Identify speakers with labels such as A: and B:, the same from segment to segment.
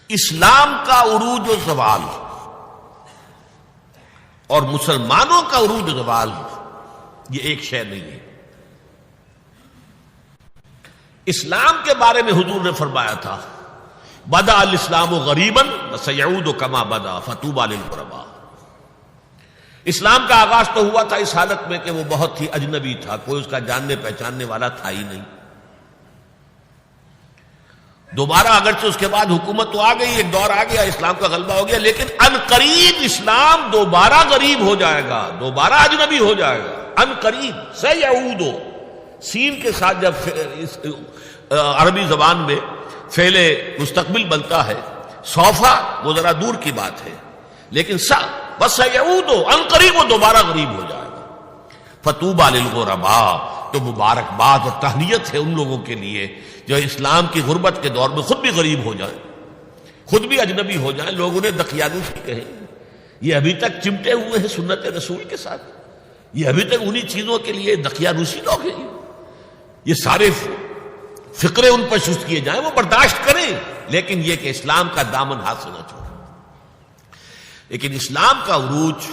A: اسلام کا عروج و زوال اور مسلمانوں کا عروج و زوال یہ ایک شے نہیں ہے. اسلام کے بارے میں حضور نے فرمایا تھا بدا الاسلام غریبا وسیعود کما بدا فطوبى للغرباء. اسلام کا آغاز تو ہوا تھا اس حالت میں کہ وہ بہت ہی اجنبی تھا، کوئی اس کا جاننے پہچاننے والا تھا ہی نہیں. دوبارہ اگرچہ اس کے بعد حکومت تو آ گئی، ایک دور آ گیا، اسلام کا غلبہ ہو گیا، لیکن ان قریب اسلام دوبارہ غریب ہو جائے گا، دوبارہ اجنبی ہو جائے گا. ان قریب سیعود، سین کے ساتھ جب عربی زبان میں فعل مستقبل بنتا ہے، سوفا وہ ذرا دور کی بات ہے، لیکن بس سیعود ان قریب وہ دوبارہ غریب ہو جائے گا. فطوبى للغرباء، تو مبارکباد اور تہنیت ہے ان لوگوں کے لیے جو اسلام کی غربت کے دور میں خود بھی غریب ہو جائیں، خود بھی اجنبی ہو جائیں. لوگوں نے دقیانوسی کہے، یہ ابھی تک چمٹے ہوئے ہیں سنت رسول کے ساتھ، یہ ابھی تک انہی چیزوں کے لیے دقیانوسی لوگ ہیں. یہ سارے فقرے ان پر شست کیے جائیں، وہ برداشت کریں، لیکن یہ کہ اسلام کا دامن ہاتھ سے نہ چھوڑیں. لیکن اسلام کا عروج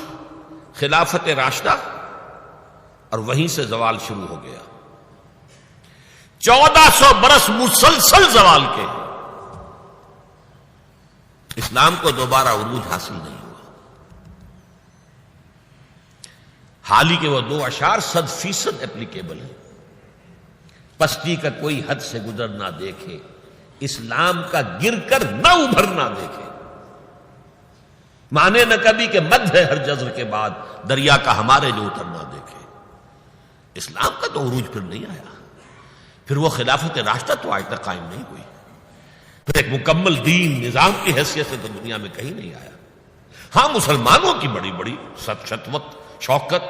A: خلافت راشدہ اور وہیں سے زوال شروع ہو گیا. 1400 برس مسلسل زوال کے اسلام کو دوبارہ عروج حاصل نہیں ہوا. حال ہی کے وہ 2 اشعار 100% اپلیکیبل ہیں. پستی کا کوئی حد سے گزر نہ دیکھے، اسلام کا گر کر نہ ابھر نہ دیکھے. مانے نہ کبھی کہ مد ہے ہر جزر کے بعد، دریا کا ہمارے جو اتر نہ دیکھے. اسلام کا تو عروج پھر نہیں آیا، پھر وہ خلافت راشدہ تو آج تک قائم نہیں ہوئی، پھر ایک مکمل دین نظام کی حیثیت سے تو دنیا میں کہیں نہیں آیا. ہاں مسلمانوں کی بڑی بڑی شتوت، شوکت،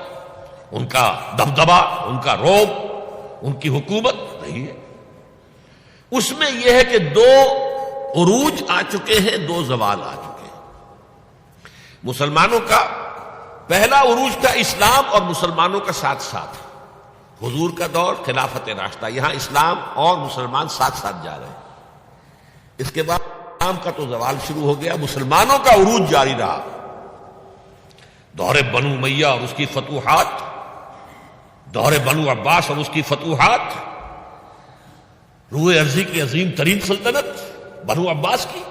A: ان کا دبدبا، ان کا روب، ان کی حکومت نہیں ہے. اس میں یہ ہے کہ 2 عروج آ چکے ہیں، 2 زوال آ چکے ہیں. مسلمانوں کا پہلا عروج تھا اسلام اور مسلمانوں کا ساتھ ساتھ، حضور کا دور، خلافت راشدہ، یہاں اسلام اور مسلمان ساتھ ساتھ جا رہے ہیں. اس کے بعد اسلام کا تو زوال شروع ہو گیا، مسلمانوں کا عروج جاری رہا. دور بنو امیہ اور اس کی فتوحات، دور بنو عباس اور اس کی فتوحات، روئے ارضی کی عظیم ترین سلطنت بنو عباس کی،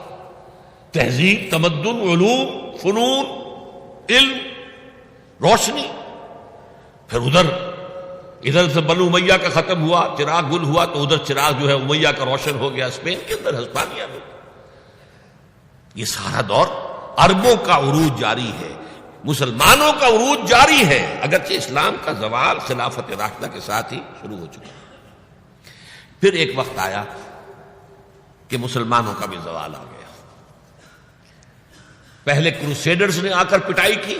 A: تہذیب، تمدن، علوم، فنون، علم، روشنی. پھر ادھر سے بنو امیہ کا ختم ہوا، چراغ گل ہوا، تو ادھر چراغ جو ہے امیہ کا روشن ہو گیا اسپین کے اندر، ہسپانیہ میں. یہ سارا دور عربوں کا عروج جاری ہے، مسلمانوں کا عروج جاری ہے، اگرچہ اسلام کا زوال خلافت راشدہ کے ساتھ ہی شروع ہو چکا. پھر ایک وقت آیا کہ مسلمانوں کا بھی زوال آ گیا. پہلے کروسیڈرز نے آ کر پٹائی کی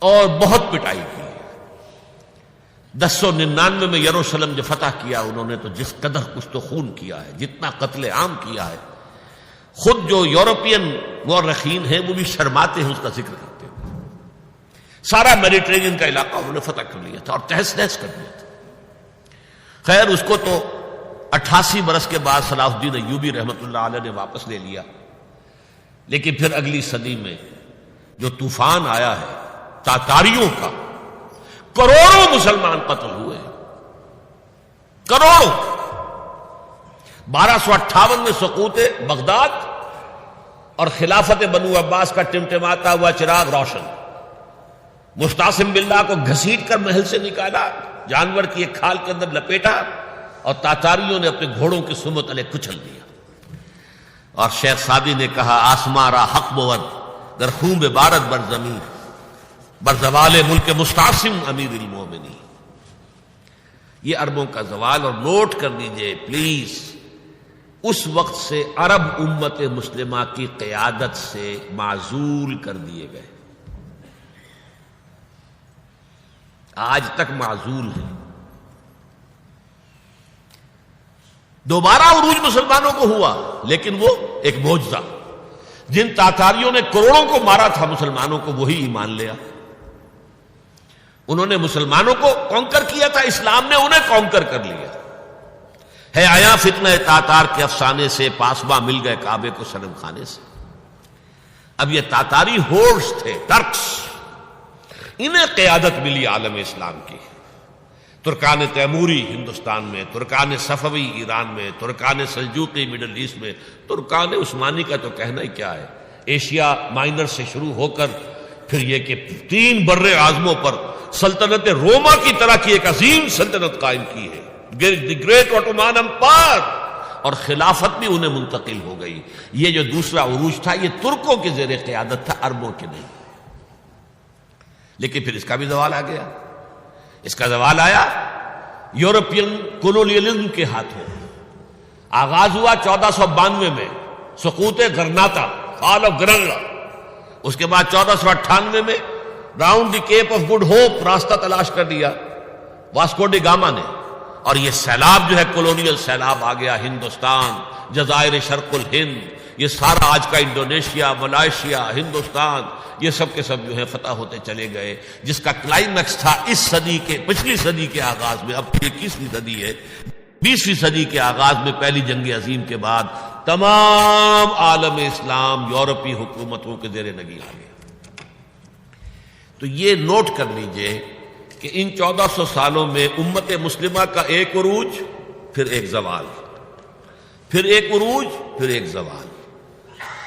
A: اور بہت پٹائی کی. 1099 میں یروشلم جو فتح کیا انہوں نے، تو جس قدر کچھ تو خون کیا ہے، جتنا قتل عام کیا ہے، خود جو یورپین مورخین ہیں وہ بھی شرماتے ہیں اس کا ذکر کرتے ہیں. سارا میڈیٹرینین کا علاقہ انہوں نے فتح کر لیا تھا اور تہس نہس کر دیا تھا. خیر اس کو تو 88 برس کے بعد صلاح الدین ایوبی رحمۃ اللہ علیہ نے واپس لے لیا. لیکن پھر اگلی صدی میں جو طوفان آیا ہے تاتاریوں کا، کروڑوں مسلمان قتل ہوئے، کروڑوں. 1258 میں سقوط بغداد اور خلافت بنو عباس کا ٹمٹماتا ہوا چراغ روشن. مستعصم باللہ کو گھسیٹ کر محل سے نکالا، جانور کی ایک کھال کے اندر لپیٹا، اور تاتاریوں نے اپنے گھوڑوں کی سمت علیہ کچل دیا. اور شیخ سعدی نے کہا آسماں را حق بود در خون بارد بر زمین بر زوال ملک مستعصم امیر المومنین. یہ عربوں کا زوال. اور نوٹ کر لیجئے پلیز، اس وقت سے عرب امت مسلمہ کی قیادت سے معزول کر دیے گئے، آج تک معزول ہیں. دوبارہ عروج مسلمانوں کو ہوا، لیکن وہ ایک معجزہ. جن تاتاریوں نے کروڑوں کو مارا تھا مسلمانوں کو، وہی ایمان لیا. انہوں نے مسلمانوں کو کانکر کیا تھا، اسلام نے انہیں کانکر کر لیا. ہے آیا فتنہ تاتار کے افسانے سے، پاسباں مل گئے کعبے کو صنم خانے سے۔ اب یہ تاتاری ہورس تھے، ترکس، انہیں قیادت ملی عالم اسلام کی۔ ترکان تیموری ہندوستان میں، ترکان صفوی ایران میں، ترکان سلجوقی مڈل ایسٹ میں، ترکان عثمانی کا تو کہنا ہی کیا ہے، ایشیا مائنر سے شروع ہو کر پھر یہ کہ 3 بر اعظموں پر سلطنت روما کی طرح کی ایک عظیم سلطنت قائم کی ہے، دی گریٹ آٹومان امپائر، اور خلافت بھی انہیں منتقل ہو گئی۔ یہ جو دوسرا عروج تھا یہ ترکوں کے زیر قیادت تھا، عربوں کے نہیں۔ لیکن پھر اس کا بھی زوال آ گیا۔ اس کا زوال آیا یورپین کولونیلزم کے ہاتھوں۔ آغاز ہوا 1492 میں، سقوط غرناطہ، فال آف گرناطہ۔ اس کے بعد 1498 میں round the Cape of Good Hope راستہ تلاش کر لیا واسکو ڈی گاما نے، اور یہ سیلاب جو ہے کولونیل سیلاب آ گیا، ہندوستان، جزائر شرق الہند، یہ سارا آج کا انڈونیشیا، ملائیشیا، ہندوستان، یہ سب کے سب جو ہے فتح ہوتے چلے گئے، جس کا کلائمیکس تھا اس صدی کے، پچھلی صدی کے آغاز میں۔ اب 21ویں صدی ہے، 20ویں صدی کے آغاز میں پہلی جنگ عظیم کے بعد تمام عالم اسلام یورپی حکومتوں کے زیر نگین آ گیا۔ تو یہ نوٹ کر لیجئے کہ ان 1400 سالوں میں امت مسلمہ کا ایک عروج، پھر ایک زوال، پھر ایک عروج، پھر ایک زوال۔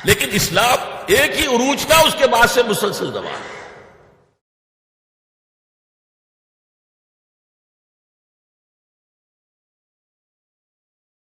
A: لیکن اسلام ایک ہی عروج تھا، اس کے بعد سے مسلسل زوال۔